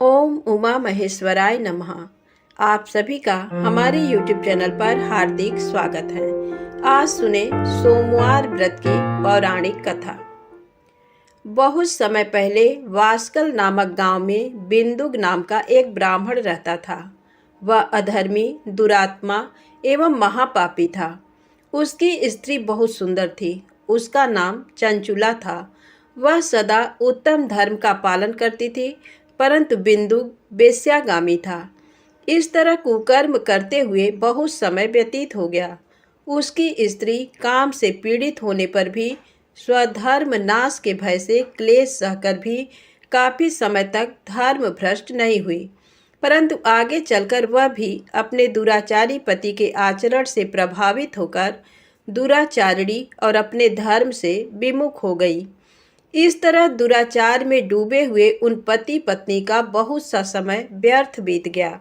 ओम उमा महेश्वराय नमः। आप सभी का हमारे YouTube चैनल पर हार्दिक स्वागत है। आज सुने सोमवार व्रत की पौराणिक कथा। बहुत समय पहले वास्कल नामक गांव में बिंदुक नाम का एक ब्राह्मण रहता था। वह अधर्मी, दुरात्मा एवं महापापी था। उसकी स्त्री बहुत सुंदर थी। उसका नाम चंचुला था। वह सदा उत्तम धर्म का पालन करती थी, परंतु बिंदुक वेश्यागामी था। इस तरह कुकर्म करते हुए बहुत समय व्यतीत हो गया। उसकी स्त्री काम से पीड़ित होने पर भी, स्वधर्म नाश के भय से क्लेश सहकर भी काफी समय तक धर्म भ्रष्ट नहीं हुई। परंतु आगे चलकर वह भी अपने दुराचारी पति के आचरण से प्रभावित होकर दुराचारिणी और अपने धर्म से विमुख हो गई। इस तरह दुराचार में डूबे हुए उन पति पत्नी का बहुत सा समय व्यर्थ बीत गया।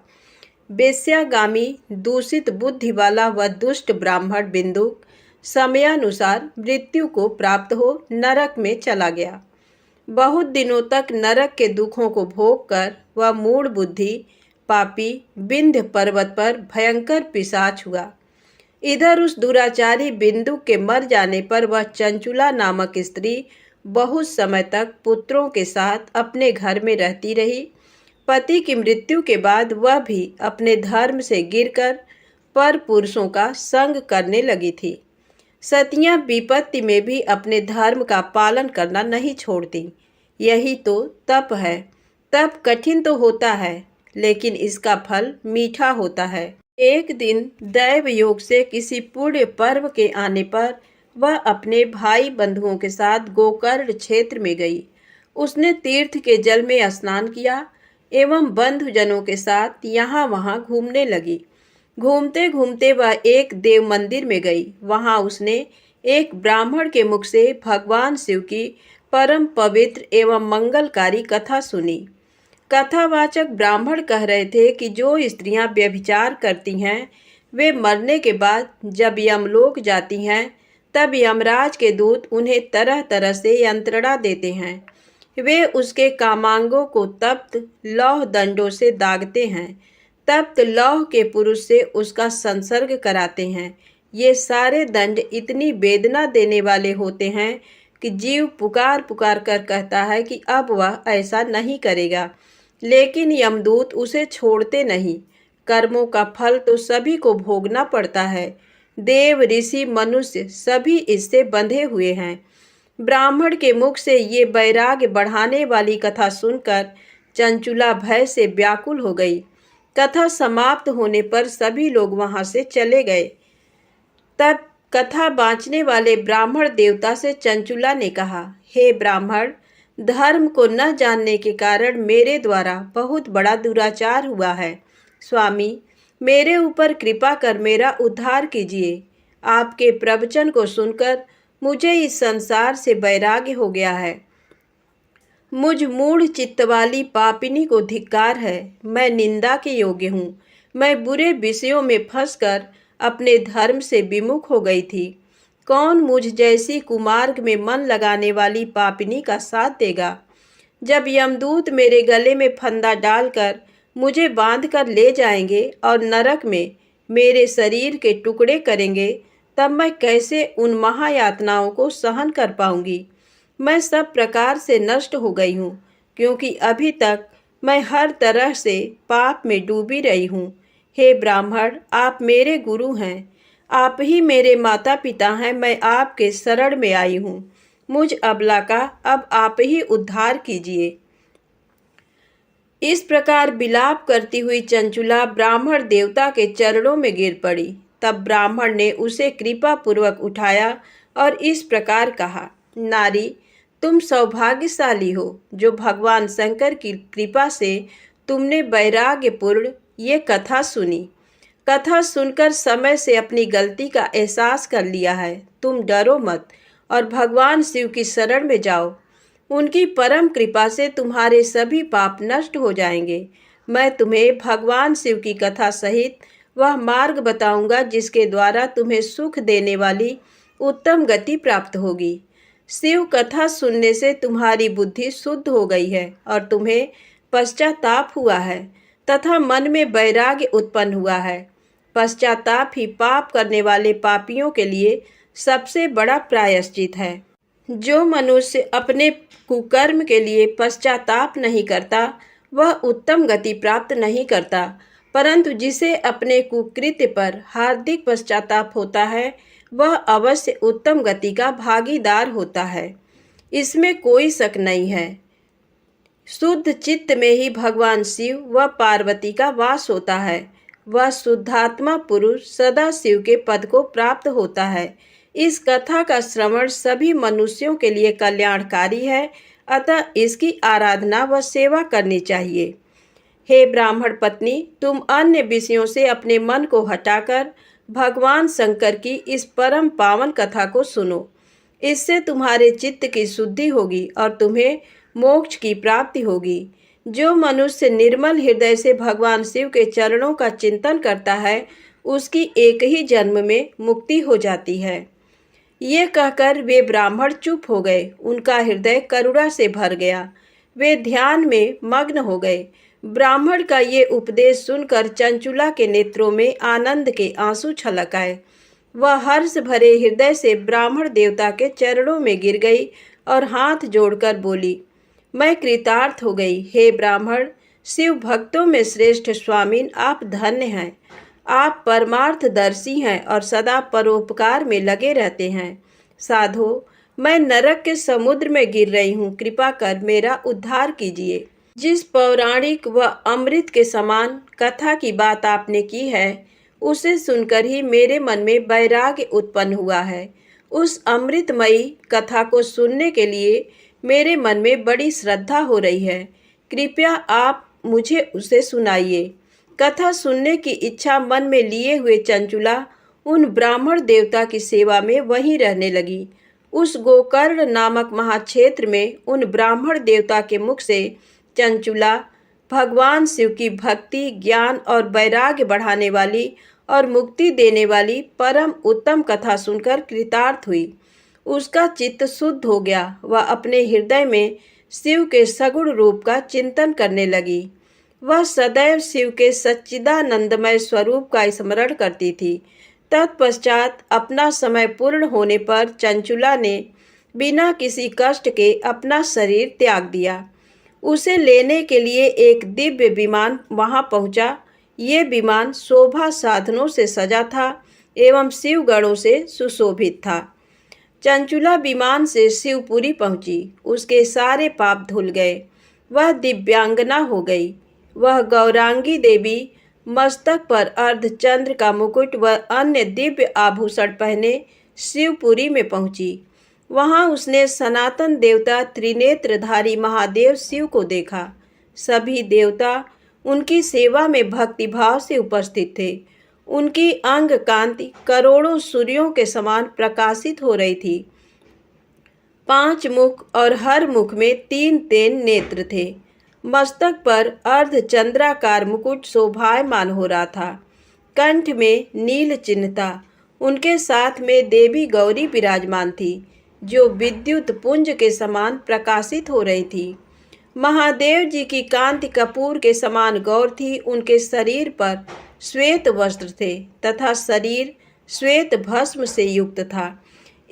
वेश्यागामी, दूषित बुद्धि वाला वह दुष्ट ब्राह्मण बिंदुक समयानुसार मृत्यु को प्राप्त हो नरक में चला गया। बहुत दिनों तक नरक के दुखों को भोग कर वह मूढ़ बुद्धि पापी विंध्य पर्वत पर भयंकर पिशाच हुआ। इधर उस दुराचारी बिंदुक के मर जाने पर वह चंचुला नामक स्त्री बहुत समय तक पुत्रों के साथ अपने घर में रहती रही। पति की मृत्यु के बाद वह भी अपने धर्म से गिरकर पर पुरुषों का संग करने लगी थी। सतियां विपत्ति में भी अपने धर्म का पालन करना नहीं छोड़ती। यही तो तप है। तप कठिन तो होता है, लेकिन इसका फल मीठा होता है। एक दिन दैव योग से किसी पुण्य पर्व के आने पर वह अपने भाई बंधुओं के साथ गोकर्ण क्षेत्र में गई। उसने तीर्थ के जल में स्नान किया एवं बंधुजनों के साथ यहाँ वहाँ घूमने लगी। घूमते घूमते वह एक देव मंदिर में गई। वहाँ उसने एक ब्राह्मण के मुख से भगवान शिव की परम पवित्र एवं मंगलकारी कथा सुनी। कथावाचक ब्राह्मण कह रहे थे कि जो स्त्रियां व्यभिचार करती हैं, वे मरने के बाद जब यमलोक जाती हैं, तब यमराज के दूत उन्हें तरह तरह से यंत्रणा देते हैं। वे उसके कामांगों को तप्त लौह दंडों से दागते हैं। तप्त लौह के पुरुष से उसका संसर्ग कराते हैं। ये सारे दंड इतनी वेदना देने वाले होते हैं कि जीव पुकार पुकार कर कहता है कि अब वह ऐसा नहीं करेगा, लेकिन यमदूत उसे छोड़ते नहीं। कर्मों का फल तो सभी को भोगना पड़ता है। देव, ऋषि, मनुष्य सभी इससे बंधे हुए हैं। ब्राह्मण के मुख से ये वैराग्य बढ़ाने वाली कथा सुनकर चंचुला भय से व्याकुल हो गई। कथा समाप्त होने पर सभी लोग वहां से चले गए। तब कथा बाँचने वाले ब्राह्मण देवता से चंचुला ने कहा, हे ब्राह्मण, धर्म को न जानने के कारण मेरे द्वारा बहुत बड़ा दुराचार हुआ है। स्वामी, मेरे ऊपर कृपा कर मेरा उद्धार कीजिए। आपके प्रवचन को सुनकर मुझे इस संसार से वैराग्य हो गया है। मुझ मूढ़ चित्त वाली पापिनी को धिक्कार है। मैं निंदा के योग्य हूँ। मैं बुरे विषयों में फंसकर अपने धर्म से विमुख हो गई थी। कौन मुझ जैसी कुमार्ग में मन लगाने वाली पापिनी का साथ देगा? जब यमदूत मेरे गले में फंदा डालकर मुझे बांध कर ले जाएंगे और नरक में मेरे शरीर के टुकड़े करेंगे, तब मैं कैसे उन महायातनाओं को सहन कर पाऊंगी? मैं सब प्रकार से नष्ट हो गई हूँ, क्योंकि अभी तक मैं हर तरह से पाप में डूबी रही हूँ। हे ब्राह्मण, आप मेरे गुरु हैं। आप ही मेरे माता पिता हैं। मैं आपके शरण में आई हूँ। मुझ अबला का अब आप ही उद्धार कीजिए। इस प्रकार विलाप करती हुई चंचुला ब्राह्मण देवता के चरणों में गिर पड़ी। तब ब्राह्मण ने उसे कृपा पूर्वक उठाया और इस प्रकार कहा, नारी, तुम सौभाग्यशाली हो जो भगवान शंकर की कृपा से तुमने वैराग्यपूर्ण ये कथा सुनी। कथा सुनकर समय से अपनी गलती का एहसास कर लिया है। तुम डरो मत और भगवान शिव की शरण में जाओ। उनकी परम कृपा से तुम्हारे सभी पाप नष्ट हो जाएंगे। मैं तुम्हें भगवान शिव की कथा सहित वह मार्ग बताऊंगा जिसके द्वारा तुम्हें सुख देने वाली उत्तम गति प्राप्त होगी। शिव कथा सुनने से तुम्हारी बुद्धि शुद्ध हो गई है और तुम्हें पश्चाताप हुआ है तथा मन में वैराग्य उत्पन्न हुआ है। पश्चाताप ही पाप करने वाले पापियों के लिए सबसे बड़ा प्रायश्चित है। जो मनुष्य अपने कुकर्म के लिए पश्चाताप नहीं करता वह उत्तम गति प्राप्त नहीं करता, परंतु जिसे अपने कुकृत्य पर हार्दिक पश्चाताप होता है वह अवश्य उत्तम गति का भागीदार होता है, इसमें कोई शक नहीं है। शुद्ध चित्त में ही भगवान शिव व पार्वती का वास होता है। वह शुद्धात्मा पुरुष सदा शिव के पद को प्राप्त होता है। इस कथा का श्रवण सभी मनुष्यों के लिए कल्याणकारी है, अतः इसकी आराधना व सेवा करनी चाहिए। हे ब्राह्मण पत्नी, तुम अन्य विषयों से अपने मन को हटाकर भगवान शंकर की इस परम पावन कथा को सुनो। इससे तुम्हारे चित्त की शुद्धि होगी और तुम्हें मोक्ष की प्राप्ति होगी। जो मनुष्य निर्मल हृदय से भगवान शिव के चरणों का चिंतन करता है उसकी एक ही जन्म में मुक्ति हो जाती है। ये कहकर वे ब्राह्मण चुप हो गए। उनका हृदय करुणा से भर गया। वे ध्यान में मग्न हो गए। ब्राह्मण का ये उपदेश सुनकर चंचुला के नेत्रों में आनंद के आंसू छलक आए। वह हर्ष भरे हृदय से ब्राह्मण देवता के चरणों में गिर गई और हाथ जोड़कर बोली, मैं कृतार्थ हो गई। हे ब्राह्मण, शिव भक्तों में श्रेष्ठ स्वामीन, आप धन्य हैं। आप परमार्थदर्शी हैं और सदा परोपकार में लगे रहते हैं। साधो, मैं नरक के समुद्र में गिर रही हूँ, कृपा कर मेरा उद्धार कीजिए। जिस पौराणिक व अमृत के समान कथा की बात आपने की है उसे सुनकर ही मेरे मन में वैराग्य उत्पन्न हुआ है। उस अमृतमयी कथा को सुनने के लिए मेरे मन में बड़ी श्रद्धा हो रही है। कृपया आप मुझे उसे सुनाइए। कथा सुनने की इच्छा मन में लिए हुए चंचुला उन ब्राह्मण देवता की सेवा में वहीं रहने लगी। उस गोकर्ण नामक महाक्षेत्र में उन ब्राह्मण देवता के मुख से चंचुला भगवान शिव की भक्ति, ज्ञान और वैराग्य बढ़ाने वाली और मुक्ति देने वाली परम उत्तम कथा सुनकर कृतार्थ हुई। उसका चित्त शुद्ध हो गया। वह अपने हृदय में शिव के सगुण रूप का चिंतन करने लगी। वह सदैव शिव के सच्चिदानंदमय स्वरूप का स्मरण करती थी। तत्पश्चात अपना समय पूर्ण होने पर चंचुला ने बिना किसी कष्ट के अपना शरीर त्याग दिया। उसे लेने के लिए एक दिव्य विमान वहां पहुंचा। ये विमान शोभा साधनों से सजा था एवं शिवगणों से सुशोभित था। चंचुला विमान से शिवपुरी पहुंची। उसके सारे पाप धुल गए। वह दिव्यांगना हो गई। वह गौरांगी देवी मस्तक पर अर्धचंद्र का मुकुट व अन्य दिव्य आभूषण पहने शिवपुरी में पहुंची। वहां उसने सनातन देवता त्रिनेत्रधारी महादेव शिव को देखा। सभी देवता उनकी सेवा में भक्तिभाव से उपस्थित थे। उनकी अंग कांति करोड़ों सूर्यों के समान प्रकाशित हो रही थी। 5 मुख और हर मुख में 3 नेत्र थे। मस्तक पर अर्धचंद्राकार मुकुट शोभायमान हो रहा था। कंठ में नील चिन्ह था। उनके साथ में देवी गौरी विराजमान थी जो विद्युत पुंज के समान प्रकाशित हो रही थी। महादेव जी की कांति कपूर के समान गौर थी। उनके शरीर पर श्वेत वस्त्र थे तथा शरीर श्वेत भस्म से युक्त था।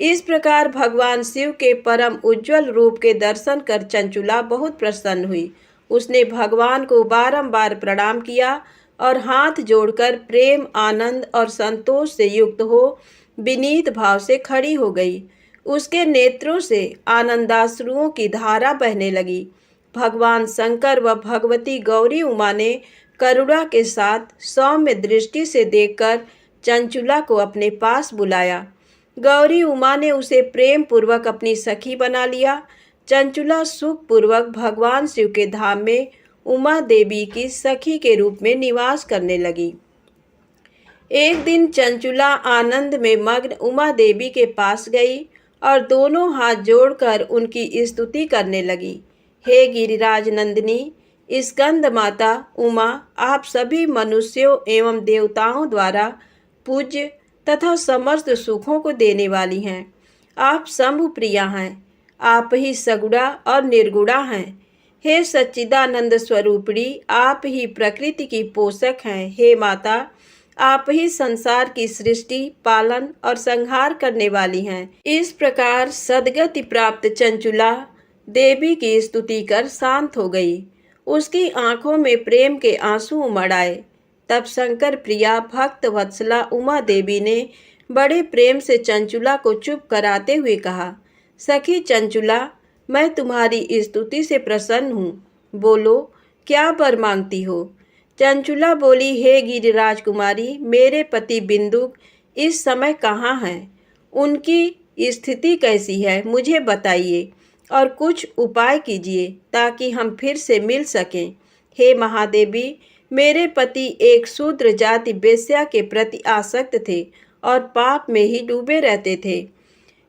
इस प्रकार भगवान शिव के परम उज्जवल रूप के दर्शन कर चंचुला बहुत प्रसन्न हुई। उसने भगवान को बारंबार प्रणाम किया और हाथ जोड़कर प्रेम, आनंद और संतोष से युक्त हो विनीत भाव से खड़ी हो गई। उसके नेत्रों से आनंदाश्रुओं की धारा बहने लगी। भगवान शंकर व भगवती गौरी उमा ने करुणा के साथ सौम्य दृष्टि से देखकर चंचुला को अपने पास बुलाया। गौरी उमा ने उसे प्रेम पूर्वक अपनी सखी बना लिया। चंचुला सुख पूर्वक भगवान शिव के धाम में उमा देवी की सखी के रूप में निवास करने लगी। एक दिन चंचुला आनंद में मग्न उमा देवी के पास गई और दोनों हाथ जोड़कर उनकी स्तुति करने लगी। हे गिरिराज नंदिनी, स्कंद माता उमा, आप सभी मनुष्यों एवं देवताओं द्वारा पूज्य तथा समस्त सुखों को देने वाली हैं। आप शंभु प्रिया हैं। आप ही सगुणा और निर्गुणा हैं। हे सच्चिदानंद स्वरूपिणी, आप ही प्रकृति की पोषक हैं। हे माता, आप ही संसार की सृष्टि, पालन और संहार करने वाली हैं। इस प्रकार सद्गति प्राप्त चंचुला देवी की स्तुति कर शांत हो गई। उसकी आंखों में प्रेम के आंसू उमड़ आए। तब शंकर प्रिया भक्त वत्सला उमा देवी ने बड़े प्रेम से चंचुला को चुप कराते हुए कहा, सखी चंचुला, मैं तुम्हारी स्तुति से प्रसन्न हूँ। बोलो, क्या वर मांगती हो? चंचुला बोली, हे गिरिराज कुमारी, मेरे पति बिंदुक इस समय कहाँ हैं? उनकी स्थिति कैसी है, मुझे बताइए और कुछ उपाय कीजिए ताकि हम फिर से मिल सकें। हे महादेवी, मेरे पति एक शूद्र जाति वेश्या के प्रति आसक्त थे और पाप में ही डूबे रहते थे।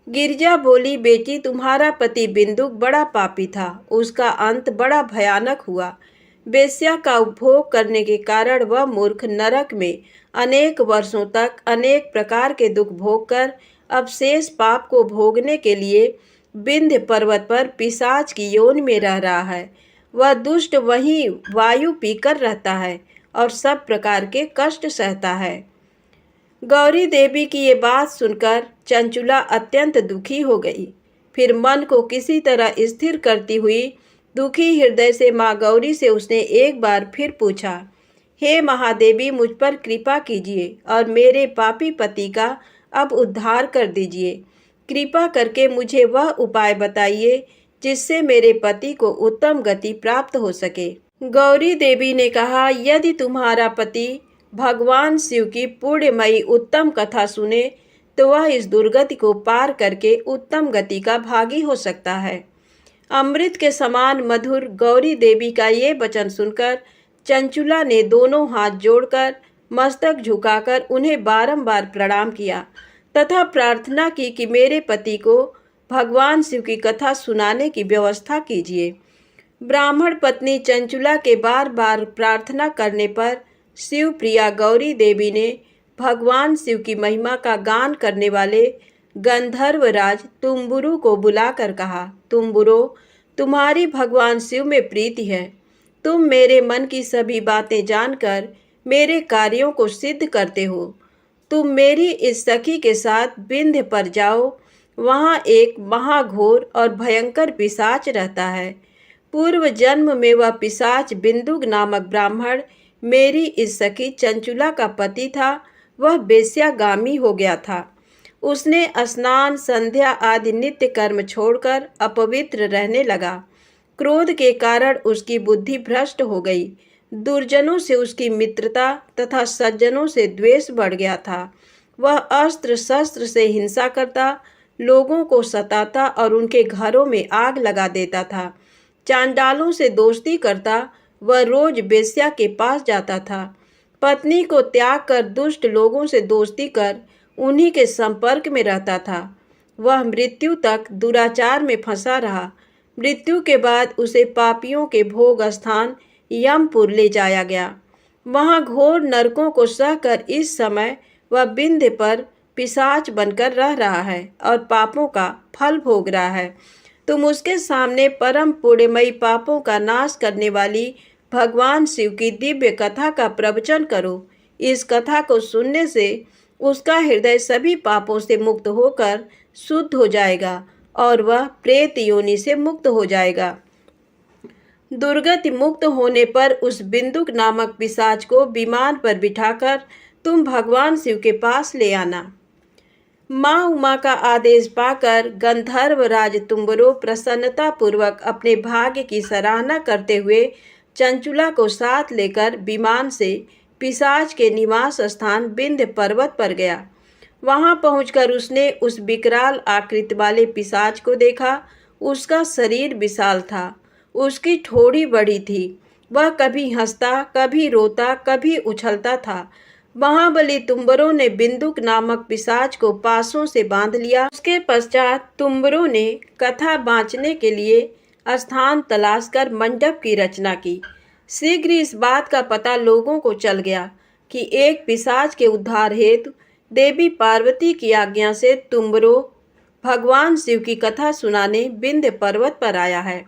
गिरिजा बोली, बेटी, तुम्हारा पति बिंदुक बड़ा पापी था। उसका अंत बड़ा भयानक हुआ। वेश्या का उपभोग करने के कारण वह मूर्ख नरक में अनेक वर्षों तक अनेक प्रकार के दुख भोग कर अब शेष पाप को भोगने के लिए विंध्य पर्वत पर पिशाच की योनि में रह रहा है। वह दुष्ट वहीं वायु पीकर रहता है और सब प्रकार के कष्ट सहता है। गौरी देवी की ये बात सुनकर चंचुला अत्यंत दुखी हो गई। फिर मन को किसी तरह स्थिर करती हुई दुखी हृदय से माँ गौरी से उसने एक बार फिर पूछा, हे महादेवी, मुझ पर कृपा कीजिए और मेरे पापी पति का अब उद्धार कर दीजिए। कृपा करके मुझे वह उपाय बताइए जिससे मेरे पति को उत्तम गति प्राप्त हो सके। गौरी देवी ने कहा, यदि तुम्हारा पति भगवान शिव की पुण्यमयी उत्तम कथा सुने तो वह इस दुर्गति को पार करके उत्तम गति का भागी हो सकता है। अमृत के समान मधुर गौरी देवी का ये वचन सुनकर चंचुला ने दोनों हाथ जोड़कर मस्तक झुकाकर उन्हें बारंबार प्रणाम किया तथा प्रार्थना की कि मेरे पति को भगवान शिव की कथा सुनाने की व्यवस्था कीजिए। ब्राह्मण पत्नी चंचुला के बार बार प्रार्थना करने पर शिव प्रिया गौरी देवी ने भगवान शिव की महिमा का गान करने वाले गंधर्वराज तुम्बुरु को बुलाकर कहा, तुम्बुरो, तुम्हारी भगवान शिव में प्रीति है। तुम मेरे मन की सभी बातें जानकर मेरे कार्यों को सिद्ध करते हो। तुम मेरी इस सखी के साथ विंध्य पर जाओ। वहाँ एक महाघोर और भयंकर पिशाच रहता है। पूर्व जन्म में वह पिशाच बिंदुक नामक ब्राह्मण मेरी इस सखी चंचुला का पति था। वह वेश्यागामी हो गया था। उसने स्नान, संध्या आदि नित्य कर्म छोड़कर अपवित्र रहने लगा। क्रोध के कारण उसकी बुद्धि भ्रष्ट हो गई। दुर्जनों से उसकी मित्रता तथा सज्जनों से द्वेष बढ़ गया था। वह अस्त्र शस्त्र से हिंसा करता, लोगों को सताता और उनके घरों में आग लगा देता था। चांडालों से दोस्ती करता, वह रोज वेश्या के पास जाता था। पत्नी को त्याग कर दुष्ट लोगों से दोस्ती कर उन्हीं के संपर्क में रहता था। वह मृत्यु तक दुराचार में फंसा रहा। मृत्यु के बाद उसे पापियों के भोग स्थान यमपुर ले जाया गया। वहाँ घोर नरकों को सहकर इस समय वह विंध्य पर पिशाच बनकर रह रहा है और पापों का फल भोग रहा है। तुम उसके सामने परम पुण्यमयी पापों का नाश करने वाली भगवान शिव की दिव्य कथा का प्रवचन करो। इस कथा को सुनने से उसका हृदय सभी पापों से मुक्त होकर शुद्ध हो जाएगा और वह प्रेत योनि से मुक्त हो जाएगा। दुर्गति मुक्त होने पर उस बिंदुक नामक पिशाच को विमान पर बिठाकर तुम भगवान शिव के पास ले आना। माँ उमा का आदेश पाकर गंधर्वराज तुम्बरो प्रसन्नता पूर्वक अपने भाग्य की सराहना करते हुए चंचुला को साथ लेकर विमान से पिशाच के निवास स्थान विंध्य पर्वत पर गया। वहां पहुंचकर उसने उस विकराल आकृति वाले पिशाच को देखा। उसका शरीर विशाल था, उसकी ठोड़ी बड़ी थी। वह कभी हंसता, कभी रोता, कभी उछलता था। महाबली तुम्बरों ने बिंदुक नामक पिशाच को पासों से बांध लिया। उसके पश्चात तुम्बरों ने कथा बाँचने के लिए स्थान तलाश कर मंडप की रचना की। शीघ्र इस बात का पता लोगों को चल गया कि एक पिशाच के उद्धार हेतु देवी पार्वती की आज्ञा से तुम्बरो भगवान शिव की कथा सुनाने विंध्य पर्वत पर आया है।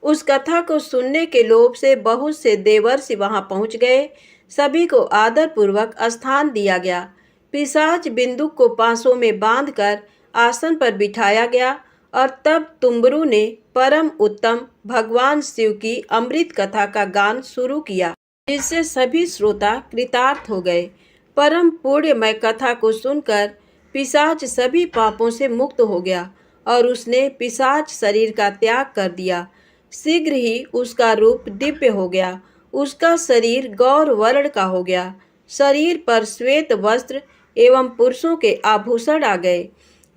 उस कथा को सुनने के लोभ से बहुत से देवर्षि वहां पहुंच गए। सभी को आदर पूर्वक स्थान दिया गया। पिशाच बिंदुक को पांसों में बांधकर आसन पर बिठाया गया और तब तुम्बरू ने परम उत्तम भगवान शिव की अमृत कथा का गान शुरू किया, जिससे सभी श्रोता कृतार्थ हो गए। परम पुण्यमय कथा को सुनकर पिशाच सभी पापों से मुक्त हो गया और उसने पिशाच शरीर का त्याग कर दिया। शीघ्र ही उसका रूप दिव्य हो गया। उसका शरीर गौर वर्ण का हो गया। शरीर पर श्वेत वस्त्र एवं पुरुषों के आभूषण आ गए।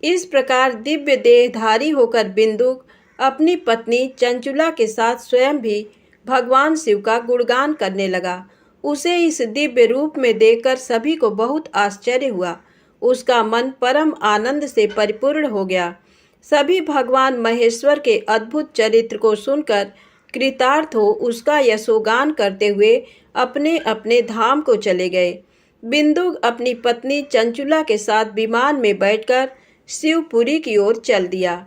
इस प्रकार दिव्य देहधारी होकर बिंदुक अपनी पत्नी चंचुला के साथ स्वयं भी भगवान शिव का गुणगान करने लगा। उसे इस दिव्य रूप में देखकर सभी को बहुत आश्चर्य हुआ। उसका मन परम आनंद से परिपूर्ण हो गया। सभी भगवान महेश्वर के अद्भुत चरित्र को सुनकर कृतार्थ हो उसका यशोगान करते हुए अपने अपने धाम को चले गए। बिंदुक अपनी पत्नी चंचुला के साथ विमान में बैठकर शिवपुरी की ओर चल दिया।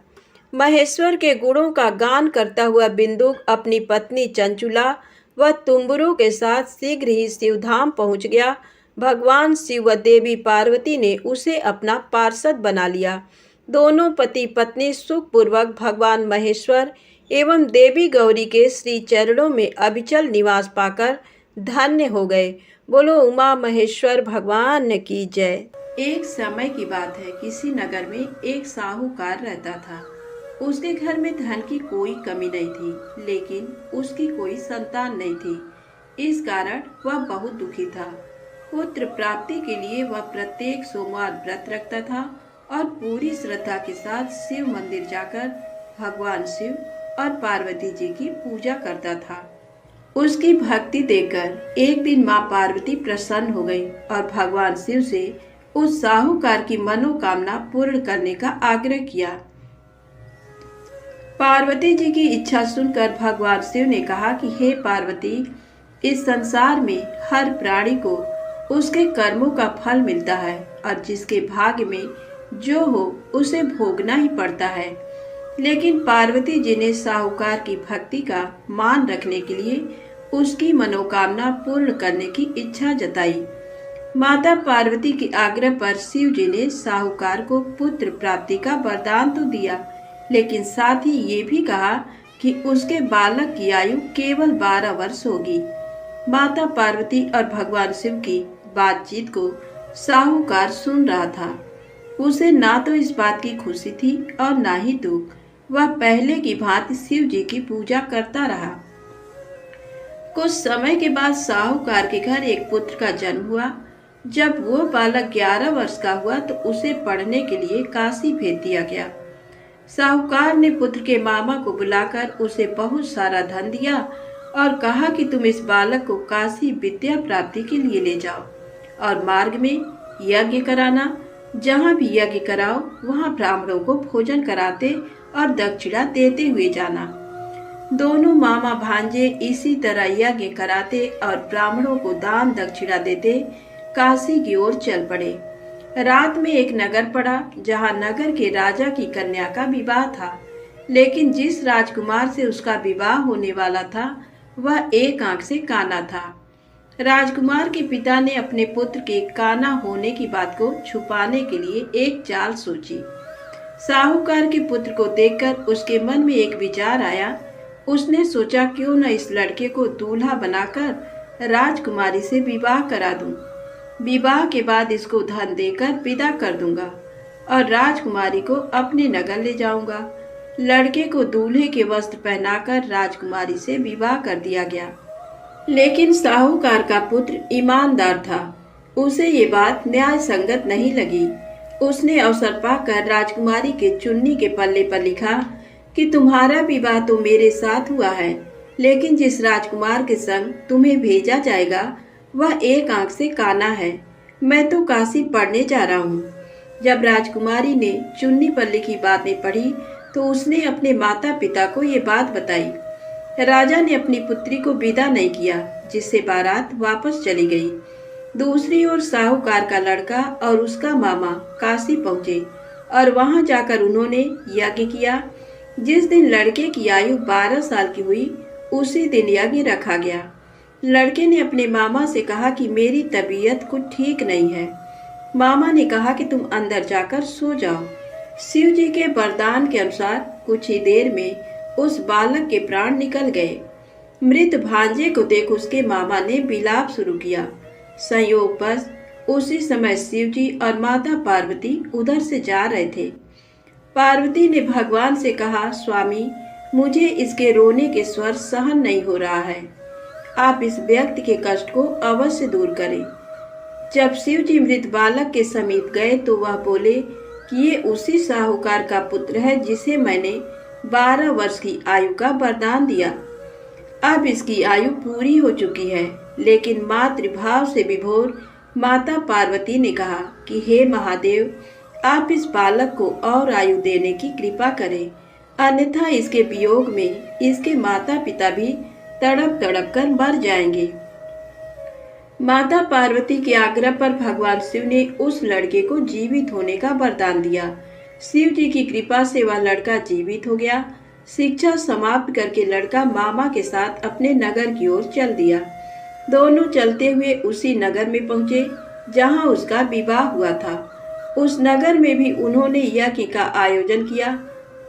महेश्वर के गुणों का गान करता हुआ बिंदुक अपनी पत्नी चंचुला व तुम्बरू के साथ शीघ्र ही शिवधाम पहुंच गया। भगवान शिव व देवी पार्वती ने उसे अपना पार्षद बना लिया। दोनों पति पत्नी सुखपूर्वक भगवान महेश्वर एवं देवी गौरी के श्री चरणों में अविचल निवास पाकर धन्य हो गए। बोलो उमा महेश्वर भगवान की जय। एक समय की बात है, किसी नगर में एक साहूकार रहता था। उसके घर में धन की कोई कमी नहीं थी, लेकिन उसकी कोई संतान नहीं थी। इस कारण वह बहुत दुखी था। पुत्र प्राप्ति के लिए वह प्रत्येक सोमवार व्रत रखता था और पूरी श्रद्धा के साथ शिव मंदिर जाकर भगवान शिव और पार्वती जी की पूजा करता था। उसकी भक्ति देखकर एक दिन माँ पार्वती प्रसन्न हो गई और भगवान शिव से उस साहूकार की मनोकामना पूर्ण करने का आग्रह किया। पार्वती जी की इच्छा सुनकर भगवान शिव ने कहा कि हे पार्वती, इस संसार में हर प्राणी को उसके कर्मों का फल मिलता है और जिसके भाग्य में जो हो उसे भोगना ही पड़ता है। लेकिन पार्वती जी ने साहूकार की भक्ति का मान रखने के लिए उसकी मनोकामना पूर्ण करने की इच्छा जताई। माता पार्वती के आग्रह पर शिव जी ने साहूकार को पुत्र प्राप्ति का वरदान तो दिया, लेकिन साथ ही ये भी कहा कि उसके बालक की आयु केवल 12 वर्ष होगी। माता पार्वती और भगवान शिव की बातचीत को साहूकार सुन रहा था। उसे ना तो इस बात की खुशी थी और ना ही दुख। वह पहले की भांति शिव जी की पूजा करता रहा। कुछ समय के बाद साहूकार के घर एक पुत्र का जन्म हुआ। जब वो बालक 11 वर्ष का हुआ तो उसे पढ़ने के लिए काशी भेज दिया गया। साहूकार ने पुत्र के मामा को बुलाकर उसे बहुत सारा धन दिया और कहा कि तुम इस बालक को काशी विद्या प्राप्ति के लिए ले जाओ और मार्ग में यज्ञ कराना। जहाँ भी यज्ञ कराओ वहाँ ब्राह्मणों को भोजन कराते और दक्षिणा देते हुए जाना। दोनों मामा भांजे इसी तरह यज्ञ कराते और ब्राह्मणों को दान दक्षिणा देते काशी की ओर चल पड़े। रात में एक नगर पड़ा जहाँ नगर के राजा की कन्या का विवाह था, लेकिन जिस राजकुमार से उसका विवाह होने वाला था वह एक आंख से काना था। राजकुमार के पिता ने अपने पुत्र के काना होने की बात को छुपाने के लिए एक चाल सोची। साहूकार के पुत्र को देखकर उसके मन में एक विचार आया। उसने सोचा क्यों न इस लड़के को दूल्हा बनाकर राजकुमारी से विवाह करा दूं। विवाह के बाद इसको धन देकर विदा कर दूंगा और राजकुमारी को अपने नगर ले जाऊंगा। लड़के को दूल्हे के वस्त्र पहनाकर राजकुमारी से विवाह कर दिया गया। लेकिन साहूकार का पुत्र ईमानदार था। उसे ये बात न्याय संगत नहीं लगी। उसने अवसर पाकर राजकुमारी के चुन्नी के पल्ले पर लिखा कि तुम्हारा विवाह तो मेरे साथ हुआ है, लेकिन जिस राजकुमार के संग तुम्हें भेजा जाएगा वह एक आंख से काना है। मैं तो काशी पढ़ने जा रहा हूँ। जब राजकुमारी ने चुन्नी पर लिखी बातें पढ़ी तो उसने अपने माता पिता को ये बात बताई। राजा ने अपनी पुत्री को विदा नहीं किया, जिससे बारात वापस चली गई। दूसरी ओर साहूकार का लड़का और उसका मामा काशी पहुंचे और वहां जाकर उन्होंने यज्ञ किया। जिस दिन लड़के की आयु 12 साल की हुई उसी दिन यज्ञ रखा गया। लड़के ने अपने मामा से कहा कि मेरी तबीयत कुछ ठीक नहीं है। मामा ने कहा कि तुम अंदर जाकर सो जाओ। शिव जी के वरदान के अनुसार कुछ ही देर में उस बालक के प्राण निकल गए। मृत भांजे को देख उसके मामा ने विलाप शुरू किया। संयोगवश उसी समय शिव जी और माता पार्वती उधर से जा रहे थे। पार्वती ने भगवान से कहा, स्वामी, मुझे इसके रोने के स्वर सहन नहीं हो रहा है। आप इस व्यक्ति के कष्ट को अवश्य दूर करें। जब शिव जी मृत बालक के समीप गए तो वह बोले कि ये उसी साहूकार का पुत्र है जिसे मैंने 12 वर्ष की आयु का वरदान दिया। अब इसकी आयु पूरी हो चुकी है। लेकिन मातृभाव से विभोर माता पार्वती ने कहा कि हे महादेव, आप इस बालक को और आयु देने की कृपा करें, अन्यथा इसके वियोग में इसके माता पिता भी तड़प तड़प कर मर जाएंगे। माता पार्वती के आग्रह पर भगवान शिव ने उस लड़के को जीवित होने का वरदान दिया। शिव जी की कृपा से वह लड़का जीवित हो गया। शिक्षा समाप्त करके लड़का मामा के साथ अपने नगर की ओर चल दिया। दोनों चलते हुए उसी नगर में पहुंचे जहां उसका विवाह हुआ था। उस नगर में भी उन्होंने यज्ञ का आयोजन किया।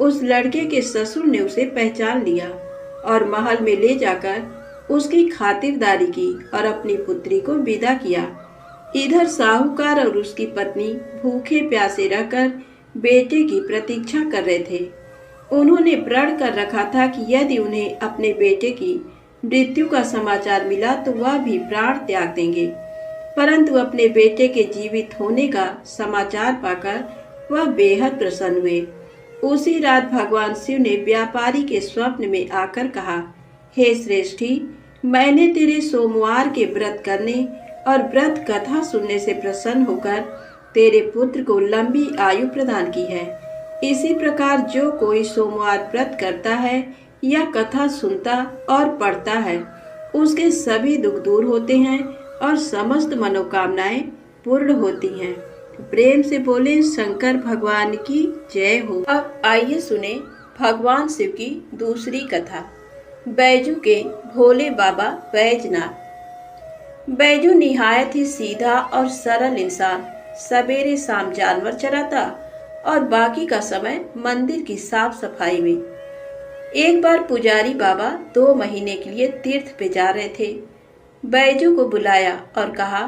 उस लड़के के ससुर ने उसे पहचान लिया और महल में ले जाकर उसकी खातिरदारी की और अपनी पुत्री को विदा किया। इधर साहूकार और उसकी पत्नी भूखे प्यासे रहकर बेटे की प्रतीक्षा कर रहे थे। उन्होंने प्रण कर रखा था कि यदि उन्हें अपने बेटे की मृत्यु का समाचार मिला तो वह भी प्राण त्याग देंगे, परंतु अपने बेटे के जीवित होने का समाचार पाकर वह बेहद प्रसन्न हुए। उसी रात भगवान शिव ने व्यापारी के स्वप्न में आकर कहा, हे श्रेष्ठी, मैंने तेरे सोमवार के व्रत करने और व्रत कथा सुनने से प्रसन्न होकर तेरे पुत्र को लंबी आयु प्रदान की है। इसी प्रकार जो कोई सोमवार व्रत करता है या कथा सुनता और पढ़ता है, उसके सभी दुख दूर होते हैं और समस्त मनोकामनाएं पूर्ण होती हैं। प्रेम से बोले शंकर भगवान की जय हो। अब आइए सुने भगवान शिव की दूसरी कथा, बैजू के भोले बाबा बैजनाथ। बैजू निहायत ही सीधा और सरल इंसान सवेरे शाम जानवर चराता और बाकी का समय मंदिर की साफ सफाई में। एक बार पुजारी बाबा 2 महीने के लिए तीर्थ पे जा रहे थे। बैजू को बुलाया और कहा,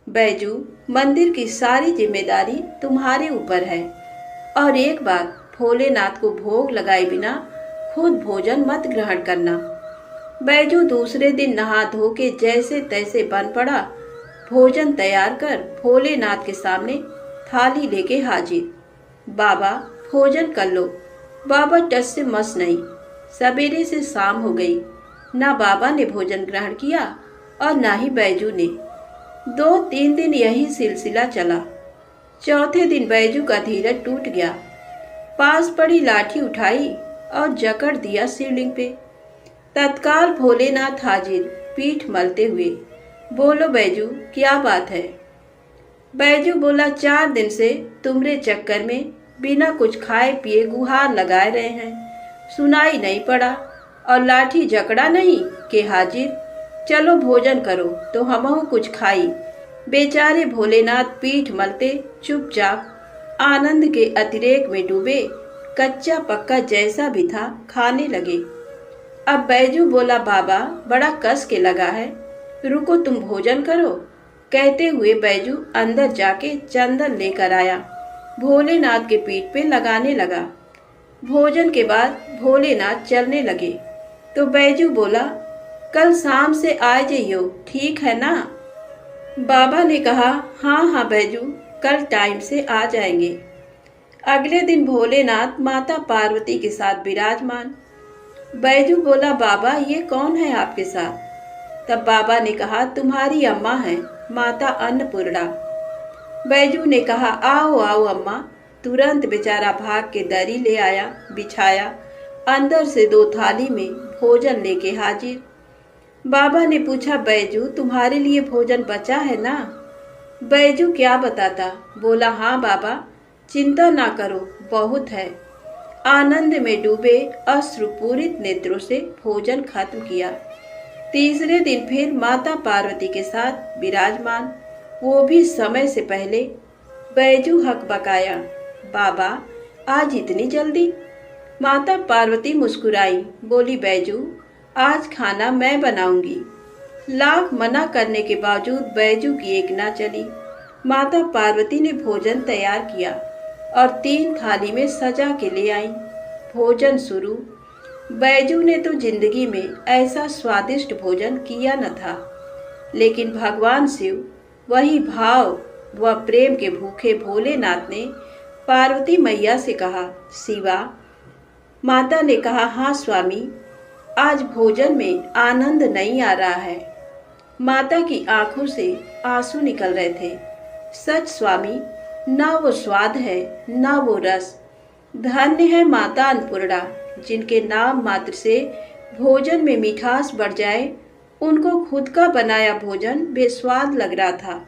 बैजू, मंदिर की सारी जिम्मेदारी तुम्हारे ऊपर है और एक बार भोलेनाथ को भोग लगाए बिना खुद भोजन मत ग्रहण करना। बैजू दूसरे दिन नहा धो के जैसे तैसे बन पड़ा। भोजन तैयार कर भोलेनाथ के सामने थाली लेके हाजिर। बाबा, भोजन कर लो। बाबा टस से मस नहीं। सवेरे से शाम हो गई, ना बाबा ने भोजन ग्रहण किया और ना ही बैजू ने। 2-3 दिन यही सिलसिला चला। चौथे दिन बैजू का धीरज टूट गया। पास पड़ी लाठी उठाई और जकड़ दिया शिवलिंग पे। तत्काल भोलेनाथ हाजिर, पीठ मलते हुए। बोलो बैजू, क्या बात है? बैजू बोला, 4 दिन से तुम्हारे चक्कर में बिना कुछ खाए पिए गुहार लगाए रहे हैं, सुनाई नहीं पड़ा और लाठी जकड़ा नहीं के हाजिर। चलो भोजन करो तो हमहु कुछ खाई। बेचारे भोलेनाथ पीठ मलते चुपचाप आनंद के अतिरेक में डूबे, कच्चा पक्का जैसा भी था खाने लगे। अब बैजू बोला, बाबा, बड़ा कस के लगा है, रुको तुम भोजन करो। कहते हुए बैजू अंदर जाके चंदन लेकर आया, भोलेनाथ के पीठ पे लगाने लगा। भोजन के बाद भोलेनाथ चलने लगे तो बैजू बोला, कल शाम से आ जाइयो, ठीक है ना? बाबा ने कहा, हाँ हाँ बैजू, कल टाइम से आ जाएंगे। अगले दिन भोलेनाथ माता पार्वती के साथ विराजमान। बैजू बोला, बाबा, ये कौन है आपके साथ? तब बाबा ने कहा, तुम्हारी अम्मा है, माता अन्नपूर्णा। बैजू ने कहा, आओ आओ अम्मा। तुरंत बेचारा भाग के दरी ले आया, बिछाया, अंदर से 2 थाली में भोजन लेके हाजिर। बाबा ने पूछा, बैजू, तुम्हारे लिए भोजन बचा है ना? बैजू क्या बताता। बोला, हाँ बाबा, चिंता ना करो, बहुत है। आनंद में डूबे अश्रुपूरित नेत्रों से भोजन खत्म किया। तीसरे दिन फिर माता पार्वती के साथ विराजमान, वो भी समय से पहले। बैजू हकबकाया, बाबा आज इतनी जल्दी? माता पार्वती मुस्कुराई, बोली बैजू आज खाना मैं बनाऊंगी। लाख मना करने के बावजूद बैजू की एक ना चली। माता पार्वती ने भोजन तैयार किया और 3 थाली में सजा के ले आई। भोजन शुरू। बैजू ने तो जिंदगी में ऐसा स्वादिष्ट भोजन किया न था, लेकिन भगवान शिव वही भाव व प्रेम के भूखे भोलेनाथ ने पार्वती मैया से कहा, शिवा। माता ने कहा, हाँ स्वामी, आज भोजन में आनंद नहीं आ रहा है। माता की आंखों से आंसू निकल रहे थे। सच स्वामी, ना वो स्वाद है ना वो रस। धन्य है माता अन्नपूर्णा, जिनके नाम मात्र से भोजन में मिठास बढ़ जाए। उनको खुद का बनाया भोजन बेस्वाद लग रहा था।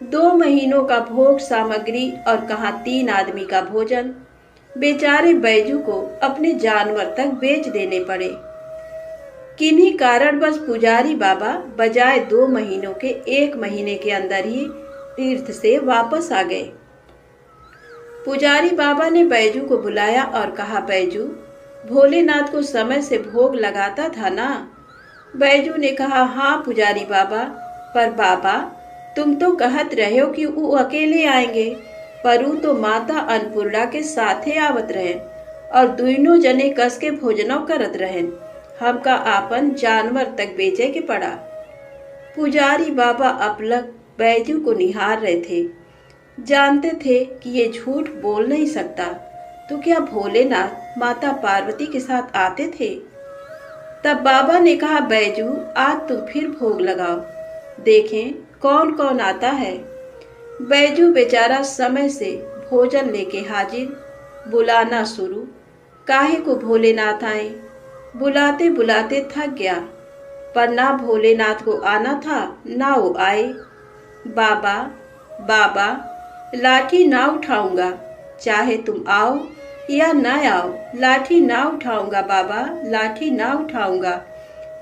2 महीनों का भोग सामग्री और कहाँ 3 आदमी का भोजन। बेचारे बैजू को अपने जानवर तक बेच देने पड़े। किन्हीं कारणवश पुजारी बाबा बजाय 2 महीनों के 1 महीने के अंदर ही तीर्थ से वापस आ गए। पुजारी बाबा ने बैजू को बुलाया और कहा, बैजू भोलेनाथ को समय से भोग लगाता था ना? बैजू ने कहा, हाँ पुजारी बाबा, पर बाबा तुम तो कहत रहे हो कि वो अकेले आएंगे, पर वो तो माता अन्नपूर्णा के साथे आवत रहे और दोनों जने कस के भोजनों करत रहे। हमका आपन जानवर तक बेचे के पड़ा। पुजारी बाबा अपलक बैजू को निहार रहे थे। जानते थे कि ये झूठ बोल नहीं सकता, तो क्या भोलेनाथ माता पार्वती के साथ आते थे? तब बाबा ने कहा, बैजू आज तुम फिर भोग लगाओ, देखें कौन कौन आता है। बैजू बेचारा समय से भोजन लेके हाजिर। बुलाना शुरू। काहे को भोलेनाथ आए? बुलाते बुलाते थक गया, पर ना भोलेनाथ को आना था ना वो आए। बाबा बाबा लाठी ना उठाऊंगा, चाहे तुम आओ या ना आओ, लाठी ना उठाऊंगा बाबा, लाठी ना उठाऊंगा।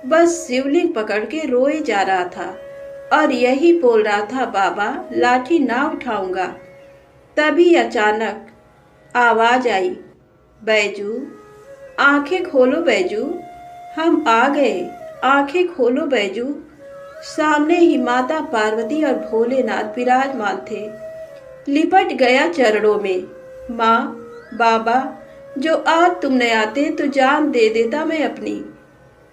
बस शिवलिंग पकड़ के रोए जा रहा था और यही बोल रहा था, बाबा लाठी ना उठाऊंगा। तभी अचानक आवाज आई, बैजू आंखें खोलो बैजू, हम आ गए, आंखें खोलो बैजू। सामने ही माता पार्वती और भोलेनाथ विराजमान थे। लिपट गया चरणों में, माँ बाबा जो आज तुम न आते तो जान दे देता मैं अपनी।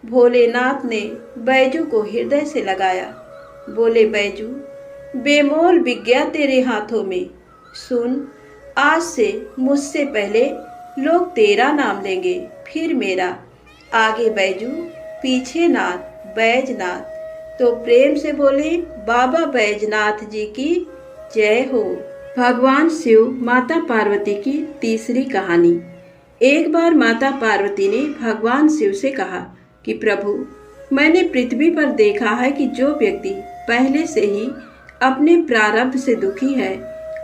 भोलेनाथ ने बैजू को हृदय से लगाया। बोले, बैजू बेमोल विज्ञा तेरे हाथों में। सुन, आज से मुझसे पहले लोग तेरा नाम लेंगे, फिर मेरा। आगे बैजू, पीछे नाथ, बैजनाथ। तो प्रेम से बोले, बाबा बैजनाथ जी की जय हो। भगवान शिव माता पार्वती की तीसरी कहानी। एक बार माता पार्वती ने भगवान शिव से कहा कि प्रभु, मैंने पृथ्वी पर देखा है कि जो व्यक्ति पहले से ही अपने प्रारब्ध से दुखी है,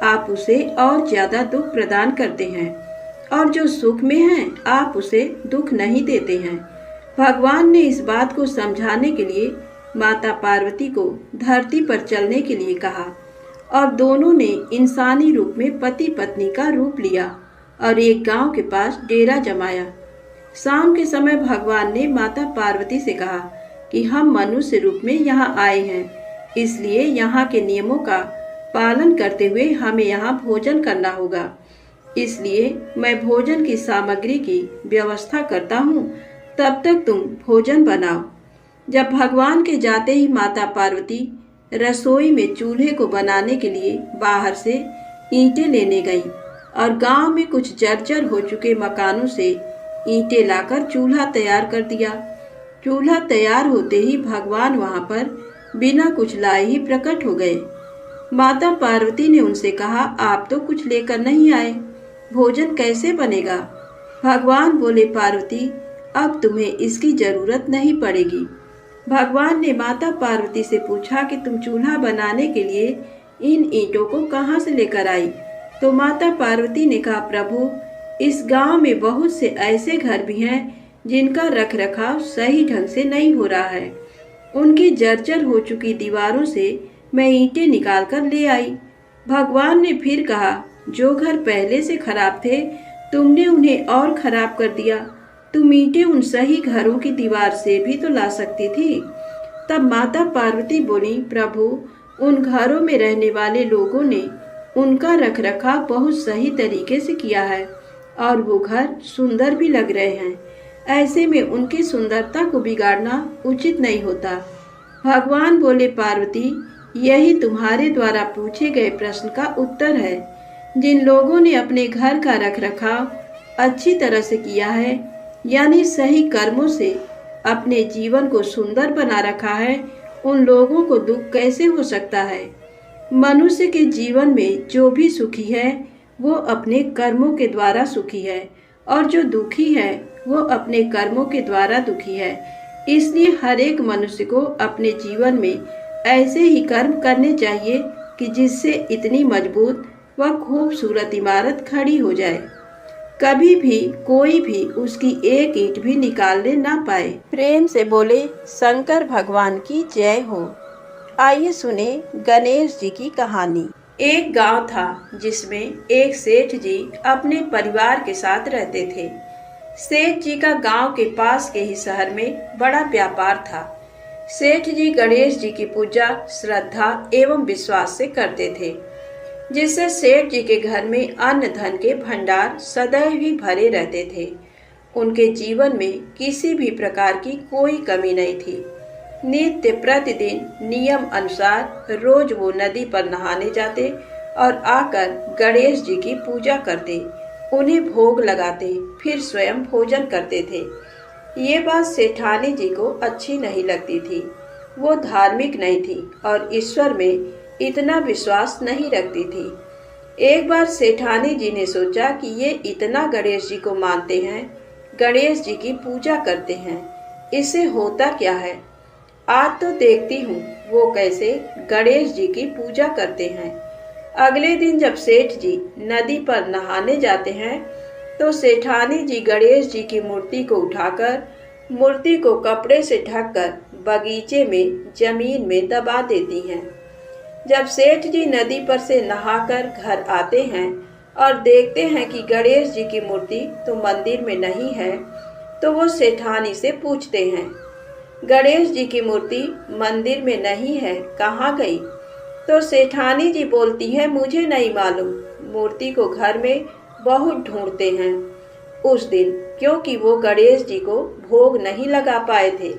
आप उसे और ज्यादा दुख प्रदान करते हैं, और जो सुख में है आप उसे दुख नहीं देते हैं। भगवान ने इस बात को समझाने के लिए माता पार्वती को धरती पर चलने के लिए कहा और दोनों ने इंसानी रूप में पति पत्नी का रूप लिया और एक गांव के पास डेरा जमाया। शाम के समय भगवान ने माता पार्वती से कहा कि हम मनुष्य रूप में यहाँ आए हैं, इसलिए यहाँ के नियमों का पालन करते हुए हमें यहाँ भोजन करना होगा। इसलिए मैं भोजन की सामग्री की व्यवस्था करता हूँ, तब तक तुम भोजन बनाओ। जब भगवान के जाते ही माता पार्वती रसोई में चूल्हे को बनाने के लिए बाहर से ईंटें लेने गई और गांव में कुछ जर्जर हो चुके मकानों से ईंटें लाकर चूल्हा तैयार कर दिया। चूल्हा तैयार होते ही भगवान वहां पर बिना कुछ लाए ही प्रकट हो गए। माता पार्वती ने उनसे कहा, आप तो कुछ लेकर नहीं आए, भोजन कैसे बनेगा? भगवान बोले, पार्वती अब तुम्हें इसकी जरूरत नहीं पड़ेगी। भगवान ने माता पार्वती से पूछा कि तुम चूल्हा बनाने के लिए इन ईंटों को कहाँ से लेकर आई? तो माता पार्वती ने कहा, प्रभु इस गांव में बहुत से ऐसे घर भी हैं जिनका रखरखाव सही ढंग से नहीं हो रहा है। उनकी जर्जर हो चुकी दीवारों से मैं ईंटें निकाल कर ले आई। भगवान ने फिर कहा, जो घर पहले से खराब थे तुमने उन्हें और खराब कर दिया। तुम ईंटें उन सही घरों की दीवार से भी तो ला सकती थी। तब माता पार्वती बोली, प्रभु, उन घरों में रहने वाले लोगों ने उनका रखरखाव बहुत सही तरीके से किया है और वो घर सुंदर भी लग रहे हैं। ऐसे में उनकी सुंदरता को बिगाड़ना उचित नहीं होता। भगवान बोले, पार्वती, यही तुम्हारे द्वारा पूछे गए प्रश्न का उत्तर है। जिन लोगों ने अपने घर का रखरखाव अच्छी तरह से किया है, यानी सही कर्मों से अपने जीवन को सुंदर बना रखा है, उन लोगों को दुख कैसे हो सकता है। मनुष्य के जीवन में जो भी सुखी है वो अपने कर्मों के द्वारा सुखी है और जो दुखी है वो अपने कर्मों के द्वारा दुखी है। इसलिए हर एक मनुष्य को अपने जीवन में ऐसे ही कर्म करने चाहिए कि जिससे इतनी मजबूत व खूबसूरत इमारत खड़ी हो जाए, कभी भी कोई भी उसकी एक ईंट भी निकालने ना पाए। प्रेम से बोले शंकर भगवान की जय हो। आइए सुने गणेश जी की कहानी। एक गांव था जिसमें एक सेठ जी अपने परिवार के साथ रहते थे। सेठ जी का गांव के पास के ही शहर में बड़ा व्यापार था। सेठ जी गणेश जी की पूजा श्रद्धा एवं विश्वास से करते थे, जिससे सेठ जी के घर में अन्न धन के भंडार सदैव ही भरे रहते थे। उनके जीवन में किसी भी प्रकार की कोई कमी नहीं थी। नित्य प्रतिदिन नियम अनुसार रोज वो नदी पर नहाने जाते और आकर गणेश जी की पूजा करते, उन्हें भोग लगाते, फिर स्वयं भोजन करते थे। ये बात सेठानी जी को अच्छी नहीं लगती थी। वो धार्मिक नहीं थी और ईश्वर में इतना विश्वास नहीं रखती थी। एक बार सेठानी जी ने सोचा कि ये इतना गणेश जी को मानते हैं, गणेश जी की पूजा करते हैं, इससे होता क्या है, आज तो देखती हूँ वो कैसे गणेश जी की पूजा करते हैं। अगले दिन जब सेठ जी नदी पर नहाने जाते हैं तो सेठानी जी गणेश जी की मूर्ति को उठाकर मूर्ति को कपड़े से ढककर बगीचे में जमीन में दबा देती हैं। जब सेठ जी नदी पर से नहाकर घर आते हैं और देखते हैं कि गणेश जी की मूर्ति तो मंदिर में नहीं है, तो वो सेठानी से पूछते हैं, गणेश जी की मूर्ति मंदिर में नहीं है, कहाँ गई? तो सेठानी जी बोलती है, मुझे नहीं मालूम, मूर्ति को घर में बहुत ढूंढते हैं उस दिन, क्योंकि वो गणेश जी को भोग नहीं लगा पाए थे।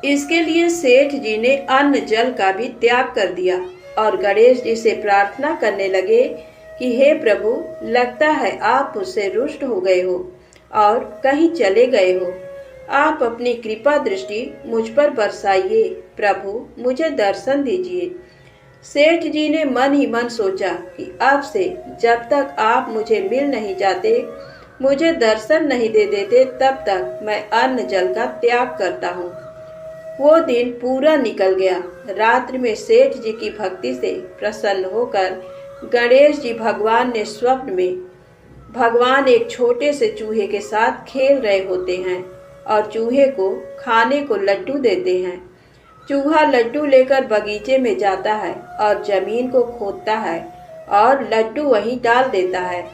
इसके लिए सेठ जी ने अन्न जल का भी त्याग कर दिया और गणेश जी से प्रार्थना करने लगे कि हे प्रभु, लगता है आप मुझसे रुष्ट हो गए हो और कहीं चले गए हो। आप अपनी कृपा दृष्टि मुझ पर बरसाइए, प्रभु मुझे दर्शन दीजिए। सेठ जी ने मन ही मन सोचा कि अब से जब तक आप मुझे मिल नहीं जाते, मुझे दर्शन नहीं दे देते, तब तक मैं अन्न जल का त्याग करता हूँ। वो दिन पूरा निकल गया। रात्रि में सेठ जी की भक्ति से प्रसन्न होकर गणेश जी भगवान ने स्वप्न में भगवान एक छोटे से चूहे के साथ खेल रहे होते हैं और चूहे को खाने को लड्डू देते हैं। चूहा लड्डू लेकर बगीचे में जाता है और जमीन को खोदता है और लड्डू वहीं डाल देता है।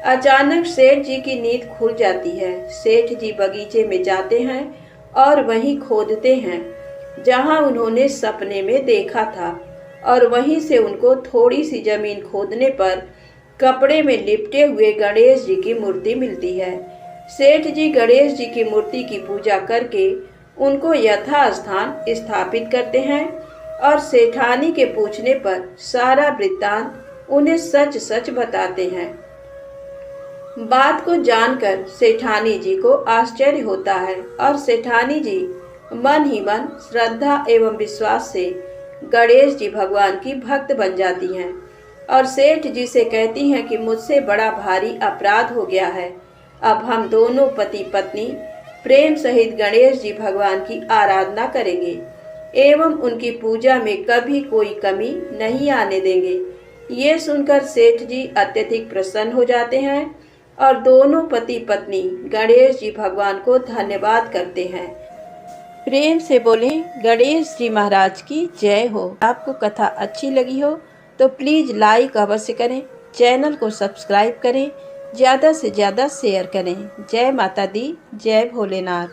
अचानक सेठ जी की नींद खुल जाती है। सेठ जी बगीचे में जाते हैं और वहीं खोदते हैं जहां उन्होंने सपने में देखा था, और वहीं से उनको थोड़ी सी जमीन खोदने पर कपड़े में लिपटे हुए गणेश जी की मूर्ति मिलती है। सेठ जी गणेश जी की मूर्ति की पूजा करके उनको यथास्थान स्थापित करते हैं और सेठानी के पूछने पर सारा वृत्तांत उन्हें सच सच बताते हैं। बात को जानकर सेठानी जी को आश्चर्य होता है और सेठानी जी मन ही मन श्रद्धा एवं विश्वास से गणेश जी भगवान की भक्त बन जाती हैं और सेठ जी से कहती हैं कि मुझसे बड़ा भारी अपराध हो गया है। अब हम दोनों पति पत्नी प्रेम सहित गणेश जी भगवान की आराधना करेंगे एवं उनकी पूजा में कभी कोई कमी नहीं आने देंगे। ये सुनकर सेठ जी अत्यधिक प्रसन्न हो जाते हैं और दोनों पति पत्नी गणेश जी भगवान को धन्यवाद करते हैं। प्रेम से बोलें गणेश जी महाराज की जय हो। आपको कथा अच्छी लगी हो तो प्लीज़ लाइक अवश्य करें, चैनल को सब्सक्राइब करें, ज़्यादा से ज़्यादा शेयर करें। जय माता दी, जय भोलेनाथ।